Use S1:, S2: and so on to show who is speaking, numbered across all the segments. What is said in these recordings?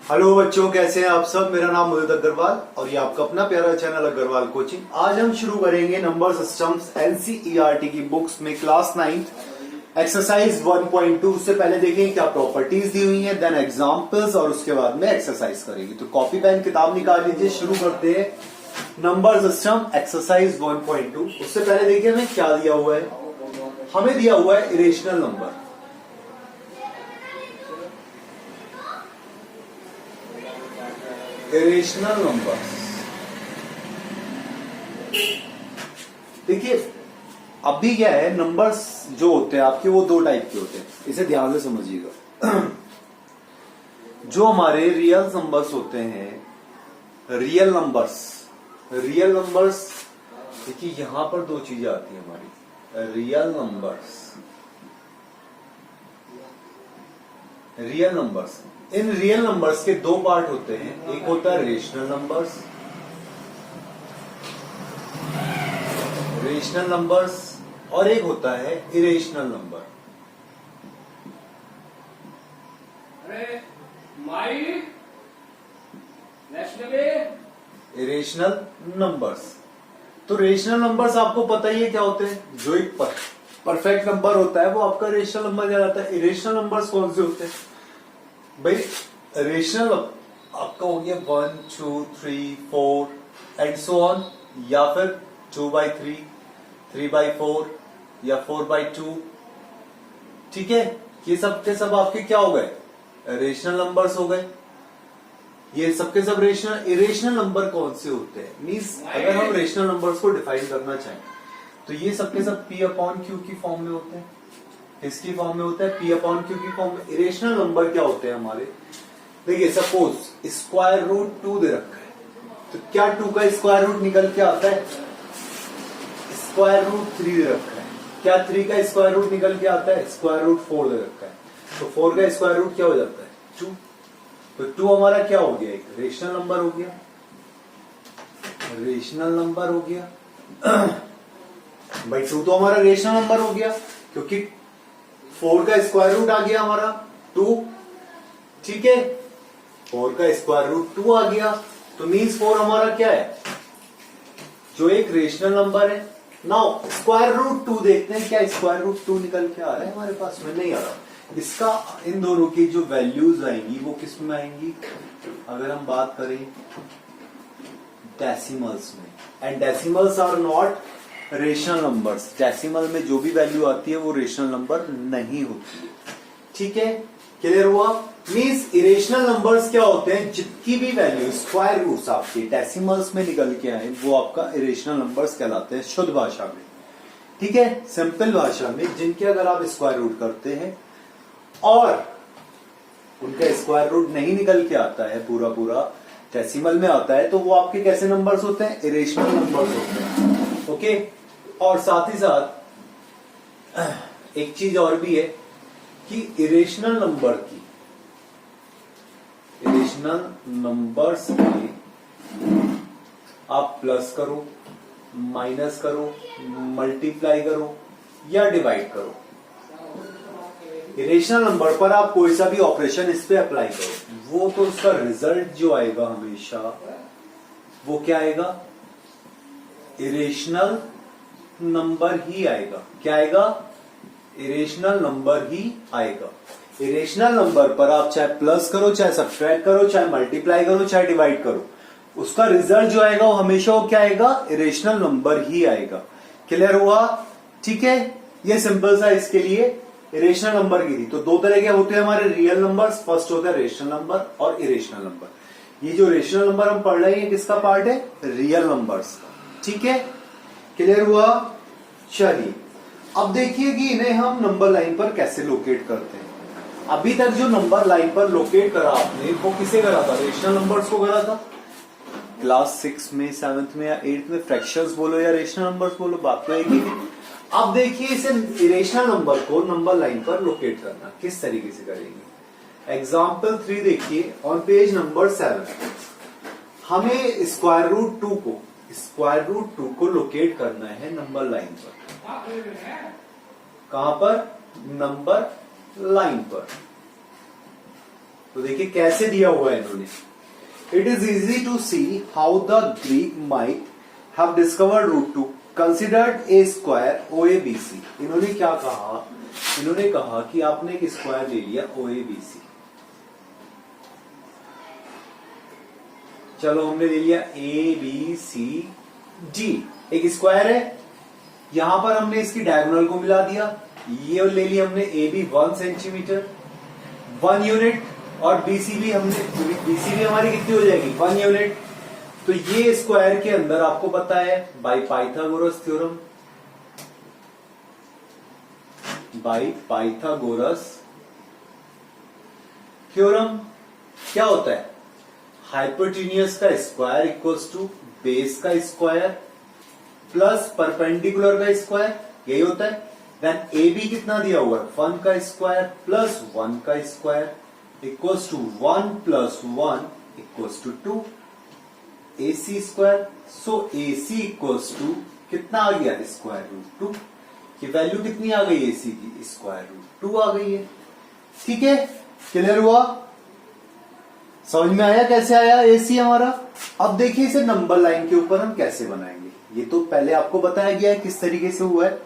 S1: Hello बच्चों, कैसे हैं आप सब। मेरा नाम उदित अग्रवाल और ये आपका अपना प्यारा चैनल अग्रवाल कोचिंग। आज हम शुरू करेंगे नंबर सिस्टम्स एनसीईआरटी की बुक्स में क्लास 9 एक्सरसाइज 1.2। उससे पहले देखेंगे क्या प्रॉपर्टीज दी हुई हैं, देन एग्जांपल्स और उसके बाद में एक्सरसाइज करेंगे। तो कॉपी पेन किताब निकाल लीजिए, शुरू करते हैं नंबर सिस्टम एक्सरसाइज 1.2। उससे पहले देखिए हमें क्या दिया हुआ है। हमें दिया हुआ है इरेशनल नंबर। इरेशनल नंबर देखिए अभी क्या है, नंबर्स जो होते हैं आपके वो दो टाइप के होते हैं, इसे ध्यान से समझिएगा। जो हमारे रियल नंबर्स होते हैं, रियल नंबर्स देखिए यहां पर दो चीजें आती है हमारी। Real numbers in real numbers के दो पार्ट होते हैं। एक होता है रेशनल नंबर्स और एक होता है इरेशनल नंबर। इरेशनल नंबर्स, तो रेशनल नंबर्स आपको पता ही है क्या होते हैं। जो एक परफेक्ट नंबर होता है वो आपका रेशनल नंबर कहलाता है। इरेशनल नंबर्स कौन से होते हैं भाई? रेशनल आपका हो गया 1, 2, 3, 4 एंड सो ऑन, या फिर 2/3, 3/4 या 4/2। ठीक है, ये सब के सब आपके क्या हो गए? रेशनल नंबर्स हो गए। ये सबके सब रेशनल। इरेशनल नंबर कौन से होते हैं? मींस अगर हम रेशनल नंबर्स को डिफाइन करना चाहें तो ये सबके सब P/Q की फॉर्म में होते हैं। किसकी फॉर्म में होता है? P/Q की फॉर्म में। इरेशनल नंबर क्या होते हैं हमारे? देखिए सपोज √2 दे रखा है, तो क्या 2 का स्क्वायर रूट निकल के आता है? √3 दे रखा है, क्या 3 का स्क्वायर रूट निकल के आता है? √4 दे रखा है, तो 4 का स्क्वायर रूट क्या हो जाता है? 2। तो 2 हमारा क्या हो गया? एक रेशनल नंबर हो गया। भाई 2 तो हमारा रेशनल नंबर हो गया क्योंकि 4 का स्क्वायर रूट आ गया हमारा 2। ठीक है, 4 का स्क्वायर रूट 2 आ गया, तो मीन्स 4 हमारा क्या है? जो एक रेशनल नंबर है। नाउ √2 देखते हैं, क्या √2 निकल के आ रहा है हमारे पास में? नहीं आ रहा। इसका इन दोनों की जो वैल्यूज आएंगी वो किस में आएंगी? अगर हम बात करें डेसिमल्स में, and decimals are not rational numbers. Decimal में जो भी वैल्यू आती है वो रेशनल नंबर नहीं होती। ठीक है, क्लियर हुआ? मींस इरेशनल नंबर्स क्या होते हैं? जितनी भी वैल्यू स्क्वायर रूट्स आपके डेसिमल्स में निकल के आए वो आपका इरेशनल नंबर्स कहलाते हैं शुद्ध भाषा में। ठीक है, सिंपल भाषा में जिनके अगर आप स्क्वायर रूट करते हैं और उनका स्क्वायर रूट नहीं निकल के आता है, पूरा डेसिमल में आता है, तो वो आपके कैसे नंबर्स होते हैं? इरेशनल नंबर्स होते हैं। ओके, और साथ ही साथ एक चीज और भी है कि इरेशनल नंबर्स के आप प्लस करो, माइनस करो, मल्टीप्लाई करो या डिवाइड करो, इरेशनल नंबर पर आप कोई सा भी ऑपरेशन इस पे अप्लाई करो, वो तो उसका रिजल्ट जो आएगा हमेशा वो क्या आएगा? इरेशनल नंबर ही आएगा। क्या आएगा? इरेशनल नंबर ही आएगा। इरेशनल नंबर पर आप चाहे प्लस करो, चाहे सब्ट्रैक्ट करो, चाहे मल्टीप्लाई करो, चाहे डिवाइड करो, उसका रिजल्ट जो आएगा वो हमेशा वो क्या आएगा? इरेशनल नंबर ही आएगा। क्लियर हुआ? ठीक है, ये सिंपल सा इसके लिए इरेशनल नंबर की थी। तो दो तरह के होते हैं हमारे रियल नंबर्स। फर्स्ट होता है रेशनल नंबर और इरेशनल नंबर। ये जो रेशनल नंबर हम पढ़ रहे हैं किसका पार्ट है? रियल नंबर्स का। ठीक है, क्लियर हुआ? चलिए अब देखिए कि इन्हें हम नंबर लाइन पर कैसे लोकेट करते हैं। अभी तक जो नंबर लाइन पर लोकेट करा आपने वो किसे करा था? रेशनल नंबर्स को करा था। क्लास 6 में, 7th में या 8th में फ्रैक्शंस बोलो या रेशनल नंबर्स बोलो, बात तो एक ही है। अब देखिए इसे इरेशनल नंबर को नंबर लाइन पर लोकेट करना किस तरीके से करेंगे। एग्जाम्पल 3 देखिए ऑन पेज नंबर 7। हमें √2 को लोकेट करना है नंबर लाइन पर। कहां पर? नंबर लाइन पर। तो देखिए कैसे दिया हुआ है इन्होंने। It is easy to see how the Greek might have discovered root two considered a square O A B C. इन्होंने क्या कहा, इन्होंने कहा कि आपने एक स्क्वायर ले लिया ओ ए बी सी, चलो हमने ले लिया ए बी सी डी, एक स्क्वायर है, यहां पर हमने इसकी डायगोनल को मिला दिया, ये ले लिया हमने ए बी 1 सेंटीमीटर 1 यूनिट और बीसी भी हमने, बीसी भी हमारी कितनी हो जाएगी 1 यूनिट। तो ये स्क्वायर के अंदर आपको पता है by Pythagoras theorem, by Pythagoras theorem क्या होता है, हाइपोटेन्यूज का स्क्वायर इक्वल्स टू बेस का स्क्वायर प्लस परपेंडिकुलर का स्क्वायर, यही होता है। देन ए बी कितना दिया हुआ है 1 का स्क्वायर प्लस 1 का square equals to 1 plus 1 equals to 2 A C square. So A C equals to कितना आ गया स्क्वायर रूट 2, ये वैल्यू कितनी आ गई ए सी की स्क्वायर रूट 2 आ गई है। ठीक है, क्लियर हुआ, समझ में आया कैसे आया ए सी हमारा। अब देखिए इसे नंबर लाइन के ऊपर हम कैसे बनाएंगे, ये तो पहले आपको बताया गया है किस तरीके से हुआ है।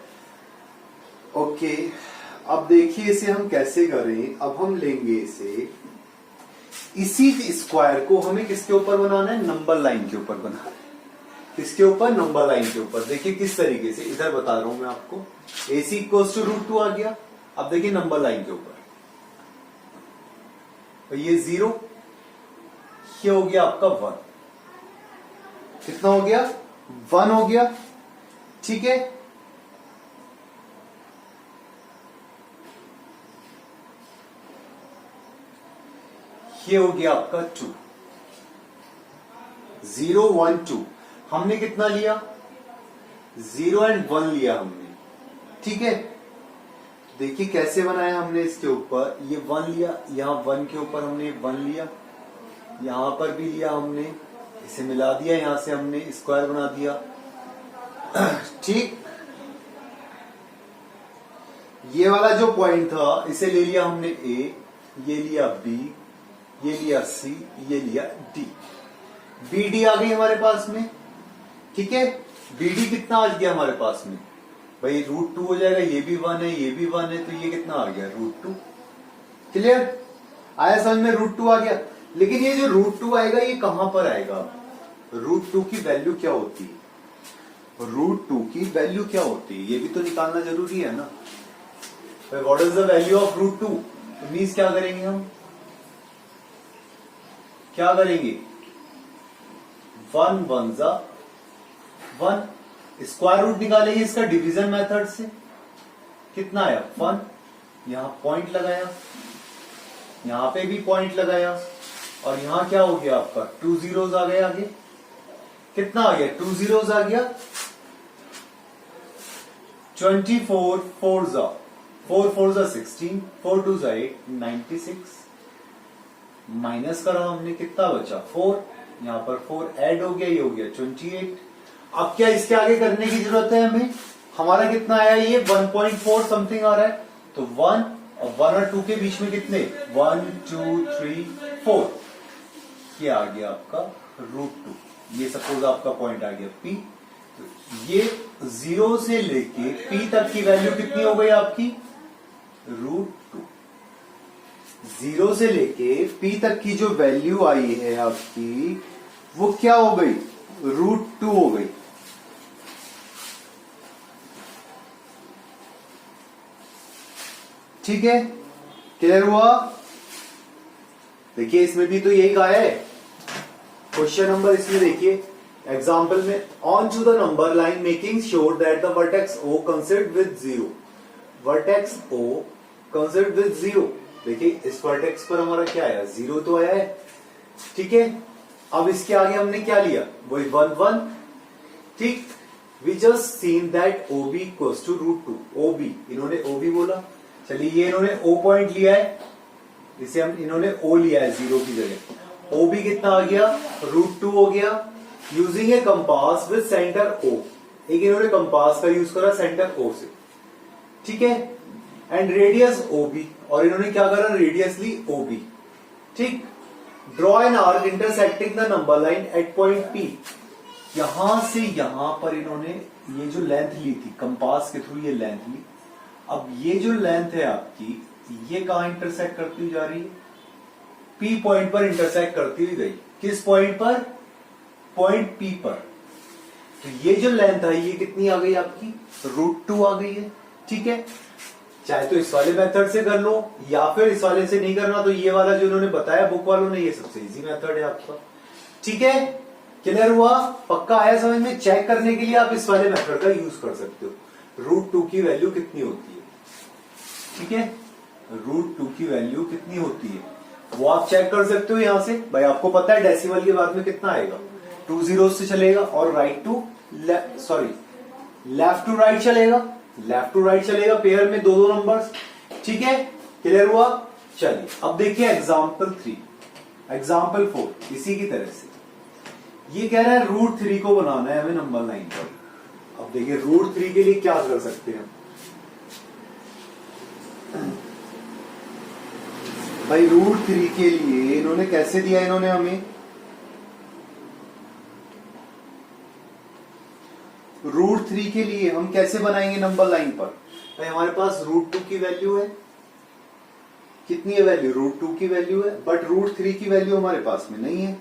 S1: ओके, अब देखिए इसे हम कैसे करें। अब हम लेंगे इसे, इसी स्क्वायर को हमें किसके ऊपर बनाना है, नंबर लाइन के ऊपर बनाना है। किसके ऊपर, नंबर लाइन के ऊपर। देखिए किस तरीके से, इधर बता रहा हूं मैं आपको, ए सी इक्वल्स टू रूट 2 आ गया। अब देखिए नंबर लाइन के ऊपर, तो ये 0, ये हो गया आपका 1, कितना हो गया 1 हो गया। ठीक है, ये हो गया आपका 2, 0 1 2। हमने कितना लिया 0 एंड 1 लिया हमने। ठीक है, देखिए कैसे बनाया हमने इसके ऊपर, ये 1 लिया, यहां 1 के ऊपर हमने 1 लिया, यहां पर भी लिया हमने, इसे मिला दिया, यहां से हमने स्क्वायर बना दिया। ठीक, ये वाला जो पॉइंट था इसे ले लिया हमने ए, ये लिया बी, ये लिया सी, ये लिया डी, बी डी आ गई हमारे पास में। ठीक है, बी डी कितना आ गया हमारे पास में भाई रूट 2 हो जाएगा, ये भी 1 है, ये भी 1 है, तो ये कितना आ गया रूट 2। क्लियर आया समझ में, रूट 2 आ गया। लेकिन ये जो रूट 2 आएगा ये कहां पर आएगा, रूट 2 की वैल्यू क्या होती है, रूट 2 की वैल्यू क्या होती है, ये भी तो निकालना जरूरी है ना। What is the value of root 2, तो मीन्स क्या करेंगे हम, क्या करेंगे 1 1 जा 1, स्क्वायर रूट निकालेंगे इसका डिवीजन मेथड से, कितना आया 1, यहां पॉइंट लगाया, यहां पे भी पॉइंट लगाया, और यहां क्या हो गया आपका 2 zeros आ गए आगे, कितना आ गया 2 zeros आ गया, 24 4 जा 4 4 जा 16, 4 2 जा 8 96, माइनस करा हमने, कितना बचा 4, यहां पर 4 ऐड हो गया, ये हो गया 28। अब क्या इसके आगे करने की जरूरत है हमें, हमारा कितना आया ये 1.4 समथिंग आ रहा है, तो 1 और 1 और 2 के बीच में कितने 1 2 3 4, ये आ गया आपका रूट 2, ये सपोज आपका पॉइंट आ गया P। तो ये 0 से लेके P तक की वैल्यू कितनी हो गई आपकी रूट 2। 0 से लेके P तक की जो वैल्यू आई है आपकी वो क्या हो गई रूट 2 हो गई। ठीक है, क्लियर हुआ। देखिए इसमें भी तो यही कहा है, क्वेश्चन नंबर इसमें देखिए एग्जाम्पल में, on to the number line making sure that the vertex O considered with 0, vertex O considered with 0। देखिए इस वर्टेक्स पर हमारा क्या आया 0 तो आया है। ठीक है, अब इसके आगे हमने क्या लिया वही 1 1। ठीक, we just seen that OB equals to root 2, OB इन्होंने OB बोला, चलिए ये इन्होंने O पॉइंट लिया है, इसे हम इन्होंने O लिया है 0 की जगह, OB कितना आ गया रूट 2 हो गया। Using A compass with centre O, एक इन्होंने कंपास का यूज करा सेंटर O से। ठीक है, एंड रेडियस OB, और इन्होंने क्या करा रेडियस ली OB। ठीक। Draw an arc intersecting the number line at point P. यहां से यहां पर इन्होंने ये जो लेंथ ली थी कंपास के थ्रू, ये लेंथ ली। अब ये जो लेंथ है आपकी, ये कहां इंटरसेक्ट करती हुई जा रही है? पी पॉइंट पर इंटरसेक्ट करती हुई गई। किस पॉइंट पर? पॉइंट पी पर। तो ये जो लेंथ आई, ये कितनी आ गई आपकी? √2 आ गई है। ठीक है, चाहे तो इस वाले मेथड से कर लो या फिर इस वाले से नहीं करना तो ये वाला जो उन्होंने बताया बुक वालों ने, ये सबसे इजी मेथड है आपका। ठीक है, क्लियर हुआ? पक्का आया समझ में? चेक करने के लिए आप इस वाले मेथड का यूज कर सकते हो। √2 की वैल्यू कितनी होती है? ठीक है, √2 की वैल्यू कितनी होती है वो आप चेक कर सकते हो यहां से। भाई आपको पता है डेसिमल के बाद में कितना आएगा? 2 zeros से चलेगा और लेफ्ट टू राइट चलेगा, लेफ्ट टू राइट चलेगा, पेयर में दो नंबर्स। ठीक है, क्लियर हुआ? चलिए अब देखिए एग्जाम्पल 3, एग्जाम्पल 4 इसी की तरह से। ये कह रहा है √3 को बनाना है हमें नंबर लाइन पर। अब देखिए √3 के लिए क्या कर सकते हैं भाई। √3 के लिए इन्होंने कैसे दिया? इन्होंने हमें √3 के लिए हम कैसे बनाएंगे नंबर लाइन पर? भाई हमारे पास √2 की वैल्यू है, कितनी है वैल्यू? √2 की वैल्यू है, बट √3 की वैल्यू हमारे पास में नहीं है।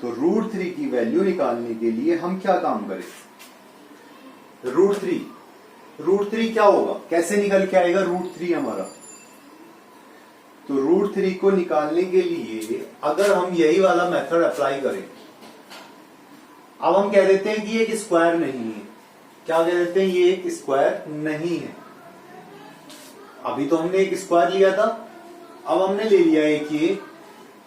S1: तो √3 की वैल्यू निकालने के लिए हम क्या काम करें? √3 क्या होगा? कैसे निकल के आएगा √3 हमारा? तो √3 को निकालने के लिए अगर हम यही वाला मेथड अप्लाई करें, अब हम कह देते हैं कि ये एक स्क्वायर नहीं है। क्या कह देते हैं? ये एक स्क्वायर नहीं है। अभी तो हमने एक स्क्वायर लिया था, अब हमने ले लिया एक ये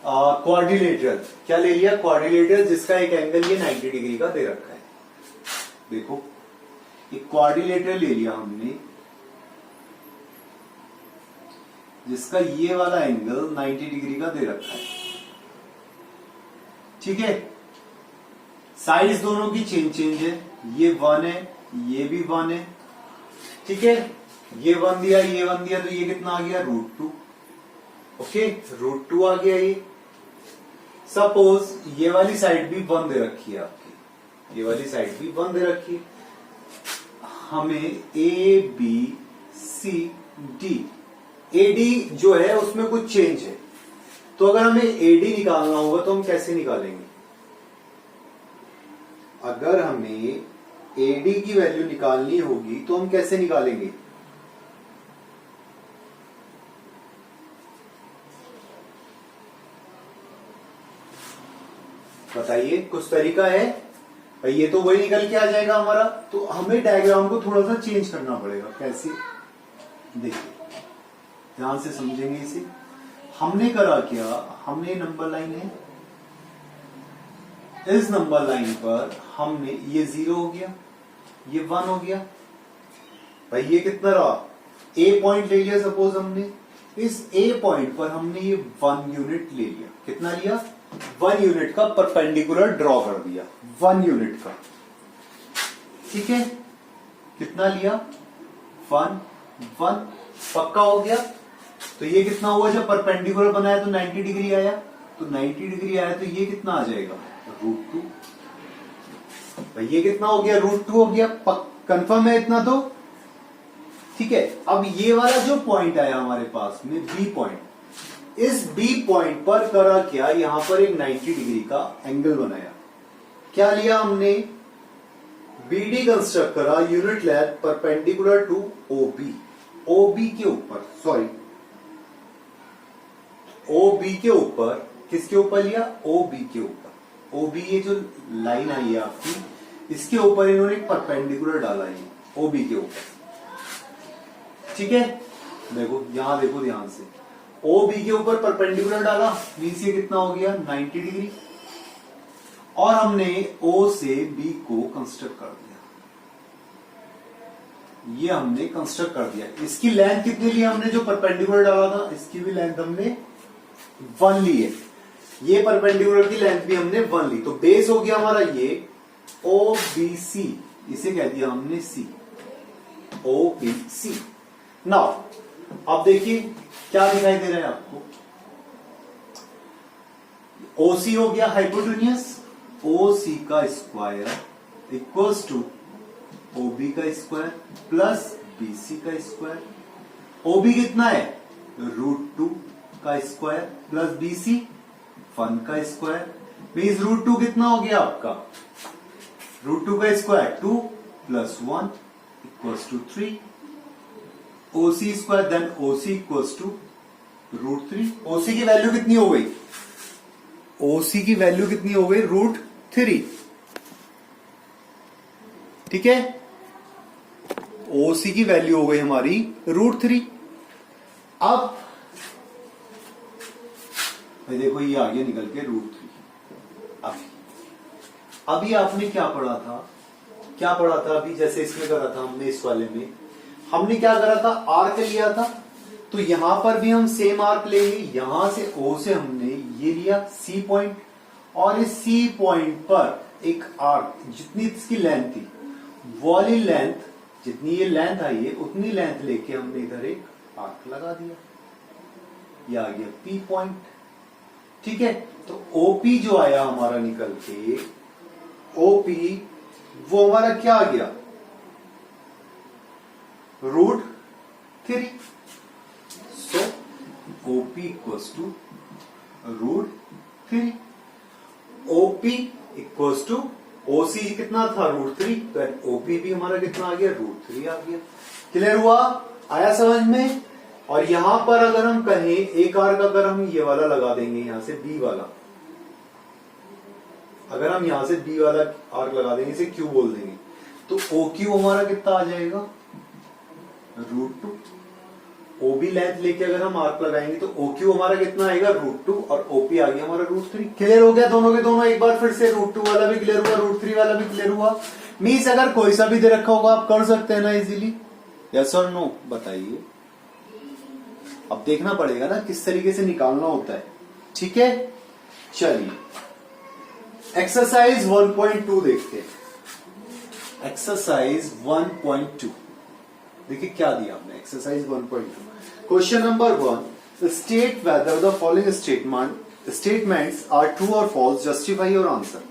S1: क्वाड्रिलेटरल। क्या ले लिया? क्वाड्रिलेटरल, जिसका एक एंगल ये 90 डिग्री का दे रखा है। देखो एक क्वाड्रिलेटरल ले लिया हमने जिसका ये वाला एंगल 90 डिग्री का दे रखा है। ठीक है, साइज दोनों की चेंज है। ये 1 है, ये भी 1 है। ठीक है, ये 1 दिया, ये 1 दिया, तो ये कितना आ गया? √2। ओके, √2 आ गया ये। सपोज ये वाली साइड भी 1 दे रखी है आपकी, ये वाली साइड भी 1 दे रखी है। हमें ABCD, AD जो है उसमें कुछ चेंज है, तो अगर हमें AD निकालना होगा तो हम कैसे निकालेंगे? अगर हमें AD की वैल्यू निकालनी होगी तो हम कैसे निकालेंगे? बताइए, कुछ तरीका है? भाई ये तो वही निकल के आ जाएगा हमारा, तो हमें डायग्राम को थोड़ा सा चेंज करना पड़ेगा। कैसे? देखिए ध्यान से समझेंगे इसे। हमने करा क्या? हमने नंबर लाइन है, इस नंबर लाइन पर हमने ये 0 हो गया, ये 1 हो गया। भाई ये कितना रहा? A पॉइंट ले लिया सपोज हमने, इस A पॉइंट पर हमने ये 1 यूनिट ले लिया। कितना लिया? 1 यूनिट का परपेंडिकुलर ड्रॉ कर दिया, 1 यूनिट का। ठीक है, कितना लिया? 1 पक्का हो गया। तो ये कितना हुआ? जब परपेंडिकुलर बनाया तो 90 डिग्री आया, तो 90 डिग्री आया तो ये कितना आ जाएगा? √2। भाई ये कितना हो गया? √2 हो गया। कंफर्म है इतना तो? ठीक है, अब ये वाला जो पॉइंट आया हमारे पास में B पॉइंट, इस B पॉइंट पर करा क्या? यहां पर एक 90 डिग्री का एंगल बनाया। क्या लिया हमने? BD कंस्ट्रक्ट करा, unit length perpendicular to OB के ऊपर, सॉरी OB के ऊपर। किसके ऊपर लिया? OB के ऊपर। OB ये जो लाइन आई है आपकी, इसके ऊपर इन्होंने एक परपेंडिकुलर डाला है OB के ऊपर। ठीक है, देखो यहां देखो ध्यान से, OB के ऊपर परपेंडिकुलर डाला, मींस ये कितना हो गया? 90 डिग्री। और हमने O से B को कंस्ट्रक्ट कर दिया, ये हमने कंस्ट्रक्ट कर दिया। इसकी लेंथ कितनी ली हमने? जो परपेंडिकुलर डाला था इसकी भी लेंथ हमने 1 ली है, ये परपेंडिकुलर की लेंथ भी हमने 1 ली। तो बेस हो गया हमारा ये OBC, इसे कह दिया हमने C, OBC। नाउ अब देखिए क्या दिखाई दे रहा है आपको? OC हो गया हाइपोटेन्यूस, OC का स्क्वायर इक्वल्स टू OB का स्क्वायर प्लस BC का स्क्वायर। OB कितना है, √2 का स्क्वायर प्लस BC 1 का स्क्वायर, मीन्स √2 कितना हो गया आपका, √2 का square 2 plus 1 equals to 3। OC square then OC equals to √3। OC की वैल्यू कितनी हो गई, OC की वैल्यू कितनी हो गई, √3। ठीक है, OC की वैल्यू हो गई हमारी √3। अब देखो ये आगे निकल के √3। अभी आपने क्या पढ़ा था अभी, जैसे इसमें करा था हमने, इस वाले में हमने क्या करा था, आर्क लिया था, तो यहां पर भी हम सेम आर्क लेंगे। यहां से O से हमने ये लिया C पॉइंट, और इस C पॉइंट पर एक आर्क, जितनी इसकी लेंथ थी वो वाली लेंथ, जितनी ये लेंथ आई है उतनी लेंथ लेके हमने इधर एक आर्क लगा दिया, ये आ गया P पॉइंट। ठीक है, तो OP जो आया हमारा निकल के, OP वो हमारा क्या आ गया, √3। So OP equals to √3। OP equals to OC कितना था, √3, तो OP भी हमारा कितना आ गया, √3 आ गया। क्लियर हुआ, आया समझ में। और यहां पर अगर हम कहें एक आर्क, अगर हम ये वाला लगा देंगे, यहां से B वाला, अगर हम यहां से B वाला आर्क लगा देंगे, इसे Q बोल देंगे, तो OQ हमारा कितना आ जाएगा, √2। OB लेंथ लेके अगर हम आर्क लगाएंगे तो OQ हमारा कितना आएगा, √2, और OP आ गया हमारा √3। क्लियर हो गया दोनों के दोनों। एक बार फिर से √2 वाला भी क्लियर हुआ, √3 वाला भी क्लियर हुआ। मीन्स अगर कोई सा भी दे रखा होगा आप कर सकते हैं ना इजीली, यस और नो, बताइए। अब देखना पड़ेगा ना किस तरीके से निकालना होता है। ठीक है, चलिए एक्सरसाइज 1.2 देखते हैं। एक्सरसाइज 1.2 देखिए क्या दिया हमने, exercise 1.2 question number 1, state whether the following statements are true or false, justify your answer.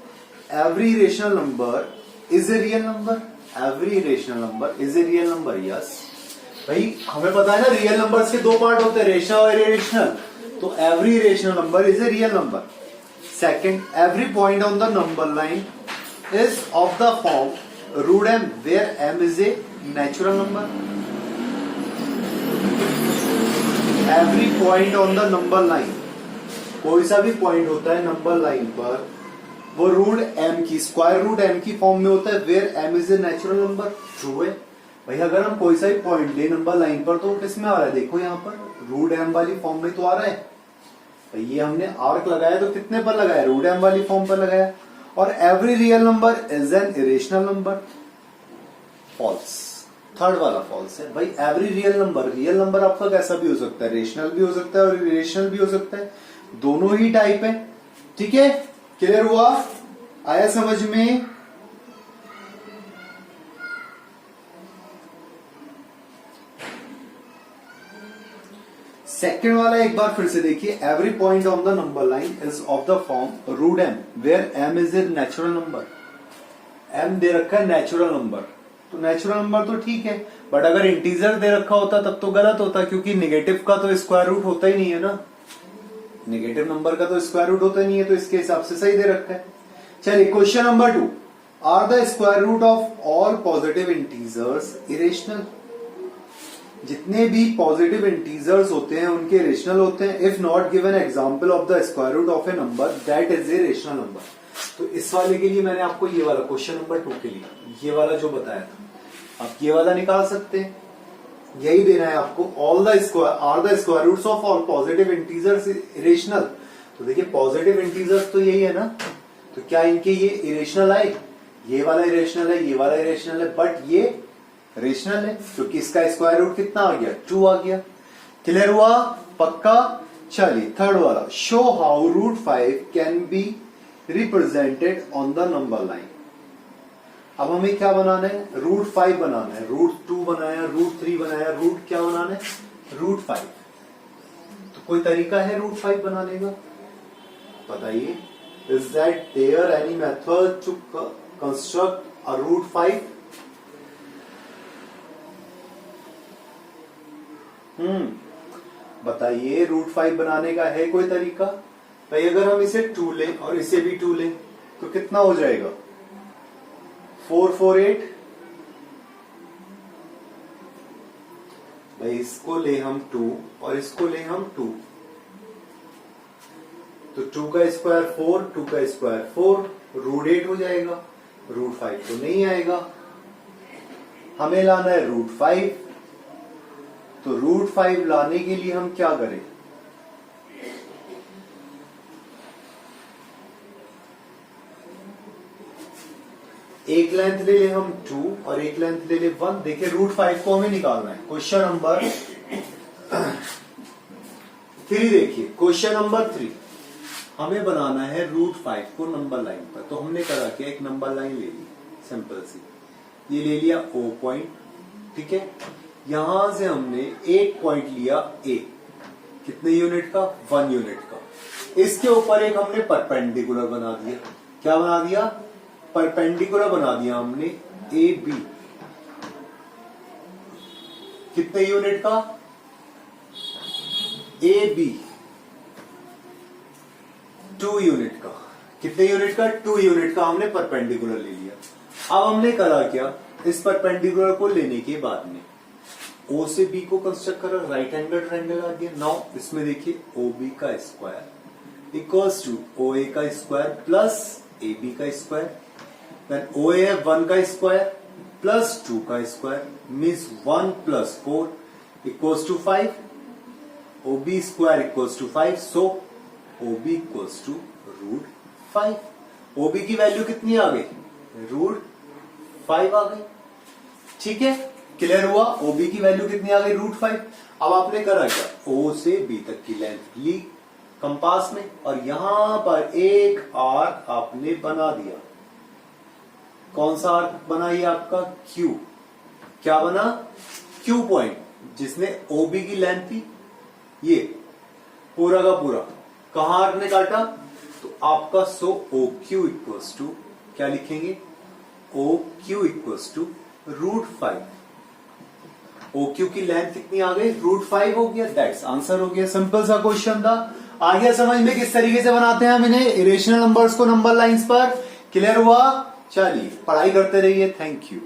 S1: Every rational number is a real number, every rational number is a real number. Yes भाई, हमें पता है ना real numbers के दो part होते हैं, rational और इरेशनल, तो every rational number is a real number. Second, every point on the number line is of the form √m where m is a natural number. Every point on the number line, कोई सा भी point होता है number line पर, वो √m की, square root m की form में होता है, where m is a natural number. True है भाई, अगर हम कोई सा भी पॉइंट ले नंबर लाइन पर, तो किस में आ रहा है, देखो यहाँ पर √m वाली फॉर्म में तो आ रहा है भाई। ये हमने आर्क लगाया तो कितने पर लगाया, √m वाली फॉर्म पर लगाया। और every real number is an irrational number, false. Third वाला फॉल्स है भाई। एवरी रियल नंबर आपका कैसा भी हो सकता है, रेशनल भी हो सकता है और इरेशनल भी हो सकता है, दोनों ही टाइप है। ठीक है, क्लियर हुआ, आया समझ में। सेकेंड वाला एक बार फिर से देखिए, every point on the number line is of the form √m where m is a natural number. m दे रखा है नेचुरल नंबर, तो नेचुरल नंबर तो ठीक है, बट अगर इंटीजर दे रखा होता तब तो गलत होता, क्योंकि नेगेटिव का तो स्क्वायर रूट होता ही नहीं है ना, नेगेटिव नंबर का तो स्क्वायर रूट होता नहीं है, तो इसके हिसाब से सही दे रखा है। चलिए question number 2, are the square root of all positive integers irrational. जितने भी पॉजिटिव इंटीजर्स होते हैं उनके रेशनल होते हैं, if not given example of the square root of a number that is a rational number. तो इस वाले के लिए मैंने आपको ये वाला क्वेश्चन नंबर 2 के लिए ये वाला जो बताया था, आप ये वाला निकाल सकते हैं, यही देना है आपको। All the square are the square roots of all positive integers irrational. तो देखिए पॉजिटिव इंटीजर्स तो यही है ना, तो क्या इनके ये इरेशनल आए, ये वाला इरेशनल है, ये वाला इरेशनल है, बट ये रेशनल है क्योंकि इसका स्क्वायर रूट कितना आ गया, 2 आ गया। क्लियर हुआ, पक्का। चलिए थर्ड वाला, show how √5 can be represented on the number line. अब हमें क्या बनाना है, √5 बनाना है, √2 बनाया, √3 बनाया, रूट क्या बनाना है, √5। तो कोई तरीका है √5 बनाने का, बताइए, is that there any method to construct a root 5? बताइए, रूट 5 बनाने का है कोई तरीका? भाई अगर हम इसे 2 लें और इसे भी 2 लें तो कितना हो जाएगा? 4 4 8। भाई इसको ले हम 2 और इसको ले हम 2, तो 2 का स्क्वायर 4, 2 का स्क्वायर 4, रूट 8 हो जाएगा। रूट 5 तो नहीं आएगा, हमें लाना है रूट 5। तो रूट 5 लाने के लिए हम क्या करें? एक लेंथ ले ले हम 2 और एक लेंथ ले ले 1। देखिए रूट 5 को हमें निकालना है। क्वेश्चन नंबर 3 देखिए, क्वेश्चन नंबर 3 हमें बनाना है रूट 5 को नंबर लाइन पर। तो हमने करा क्या, एक नंबर लाइन ले ली सिंपल सी, ये ले लिया O पॉइंट, ठीक है। यहां से हमने एक पॉइंट लिया A, कितने यूनिट का? 1 यूनिट का। इसके ऊपर एक हमने परपेंडिकुलर बना दिया। क्या बना दिया? परपेंडिकुलर बना दिया हमने AB, कितने यूनिट का? AB 2 यूनिट का। कितने यूनिट का? 2 यूनिट का हमने परपेंडिकुलर ले लिया। अब हमने करा क्या, इस परपेंडिकुलर को लेने के बाद में O से B को कंस्ट्रक्ट करा, राइट एंगल ट्रायंगल आ गया। नाउ इसमें देखिए OB का स्क्वायर इक्वल्स टू OA का स्क्वायर प्लस AB का स्क्वायर, देन OA है 1 का स्क्वायर प्लस 2 का square, means 1 plus 4 equals to 5। OB square equals to 5, so OB equals to root 5। OB की वैल्यू कितनी आ गई? रूट 5 आ गई, ठीक है। क्लियर हुआ? OB की वैल्यू कितनी आ गई? रूट 5। अब आपने करा क्या, O से B तक की लेंथ ली कंपास में और यहां पर एक आर्क आपने बना दिया। कौन सा आर्क बना? ये आपका Q। क्या बना? Q पॉइंट, जिसने OB की लेंथ थी, ये पूरा का पूरा कहां आर्क ने काटा? तो आपका सो OQ इक्वल्स टू क्या लिखेंगे? OQ equals to root 5। OQ की लेंथ कितनी आ गई? रूट 5 हो गया। दैट्स आंसर हो गया। सिंपल सा क्वेश्चन था। आ गया समझ में किस तरीके से बनाते हैं हम इन्हें, इरेशनल नंबर्स को नंबर लाइंस पर? क्लियर हुआ? चलिए पढ़ाई करते रहिए। Thank you.